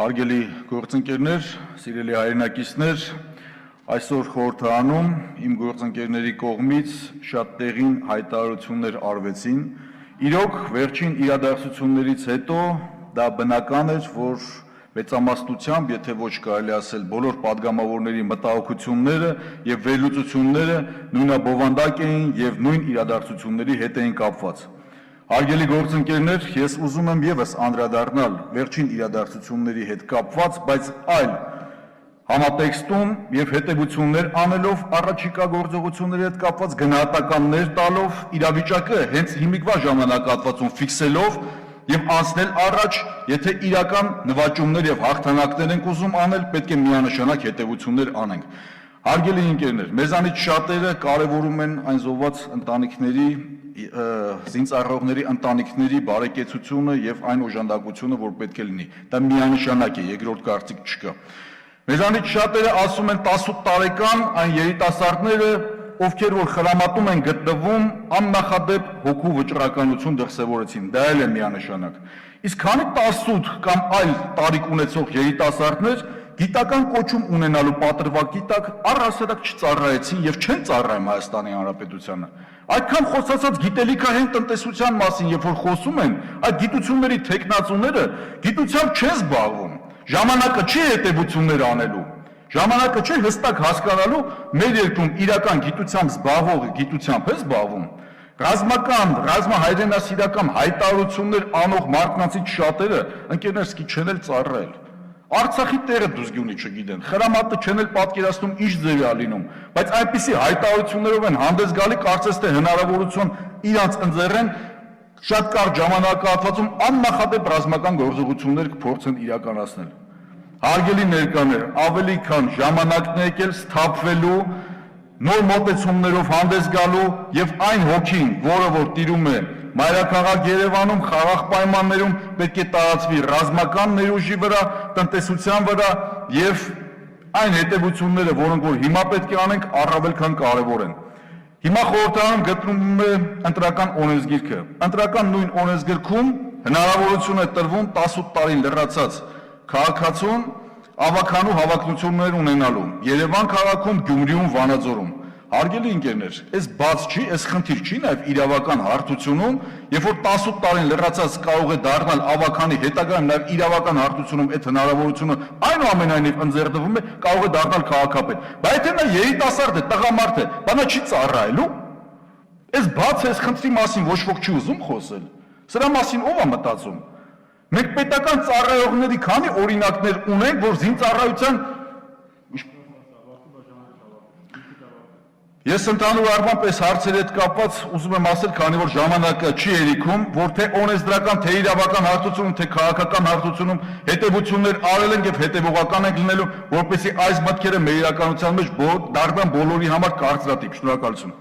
Հարգելի գործընկերներ, սիրելի հայրենակիցներ, այսօր խորհրդարանում իմ գործընկերների կողմից շատ տեղին հայտարարություններ արվեցին։ Իրոք վերջին իրադարձություններից հետո դա բնական էր, որ մեծամասնությամբ, եթե ոչ կարելի ասել, բոլոր падգամավորների մտահոգությունները եւ վերլուծությունները նույնաբովանդակ էին եւ նույն իրադարձությունների հետ էին կապված։ Հարգելի գործընկերներ, ես ուզում եմ եւս անդրադառնալ վերջին իրադարձությունների հետ կապված, բայց այլ համատեքստում եւ հետեւություններ անելով առաջիկա գործողությունների հետ կապված գնահատականներ տալով իրավիճակը հենց հիմիկվա ժամանակահատվածում ֆիքսելով եւ անցնել առաջ, եթե իրական նվաճումներ եւ հաղթանակներ ենք ուզում անել, պետք է միանշանակ հետեւություններ անենք։ Հարգելի ընկերներ, մեզանից շատերը կարևորում են այն զոհված ընտանիքների զինծառայողների ընտանիքների բարեկեցությունը եւ այն օժանդակությունը, որ պետք է լինի։ Դա միանշանակ է, երկրորդ կարծիք չկա։ Մեզանից շատերը ասում են 18 տարեկան այն երիտասարդները, ովքեր որ խրամատում են գտնվում, աննախադեպ հոգու վճռականություն դրսևորեցին, դա էլ է միանշանակ։ Իսկ քանի 18 կամ այլ տարիք ունեցող երիտասարդներ գիտական կոչում ունենալու պատրվակի տակ առհասարակ չծառայեցին եւ չեն ծառայում Հայաստանի Հանրապետությանը։ Այդքան խոսացած գիտելիքահեն տնտեսության մասին, երբ որ խոսում են, այդ գիտությունների թեկնածուները գիտությամբ չեն զբաղվում։ Ժամանակը չի հետևություններ անելու։ Ժամանակը չի հստակ հասկանալու մեր երկրում իրական գիտությամբ զբաղվողը գիտությամբ է զբաղվում։ Ռազմական, ռազմահայրենասիրական հայտարարություններ անող մարդկանցից շատերը ընկերներ սկի չեն էլ ծառայել։ Արցախի տեղը դուսգյունի չգիտեն, խրամատը չեն էլ պատկերացնում ինչ ձևի է լինում, բայց այնպիսի հայտարարություններով են հանդես գալի, կարծես թե հնարավորություն իրանց ընձեռեն շատ կարճ ժամանակահատվածում աննախադեպ ռազմական գործողություններ կփորձեն իրականացնել։ Հարգելի ներկաներ, ավելի քան ժամանակն է եկել սթափվելու, նոր մոտեցումներով հանդես գալու եւ այն հոգին, որը որ տիրում է Մայրաքաղաք Երևանում խաղաղ պայմաններում պետք է տարածվի ռազմական ներուժի վրա, տնտեսության վրա եւ այն հետևությունները, որոնք որ հիմա պետք է անենք, առավել քան կարեւոր են։ Հիմա խորհրդարանում գտնվում է ընտրական օրենսգիրքը։ Ընտրական նույն օրենսգրքում հնարավորություն է տրվում 18 տարի լրացած քաղաքացուն ավականու հավակնություններ ունենալու Երևան քաղաքում, Գյումրիում, Վանաձորում։ Հարգելի ընկերներ, այս բաց չի, այս խնդիր չի նաև իրավական հարթությունում, երբ որ 18 տարին լրացած կարող է դառնալ ավականի հետագայում նաև իրավական հարթությունում այդ հնարավորությունը այնուամենայնիվ ընձեռնվում է, կարող է դառնալ քաղաքապետ։ Բայց եթե նա երիտասարդ է, տղամարդ է, բանա չի ծառայելու։ Այս բաց այս խնդրի մասին ոչ ոք չի ուզում խոսել։ Սրա մասին ով է մտածում։ Մենք պետական ծառայողների քանի օրինակներ ունենք, որ զինծառայության Ես ընդհանուր առմամբ այս հարցերի հետ կապված ուզում եմ ասել, քանի որ ժամանակը չի հերիքում, որ թե օրենսդրական, թե իրավական հարթությունում, թե քաղաքական հարթությունում հետևություններ արել ենք եւ հետևողական ենք լինելու, որպեսզի այս մտքերը մեր իրականության մեջ դառնան բոլորի համար կարծրատիպ։ Շնորհակալություն։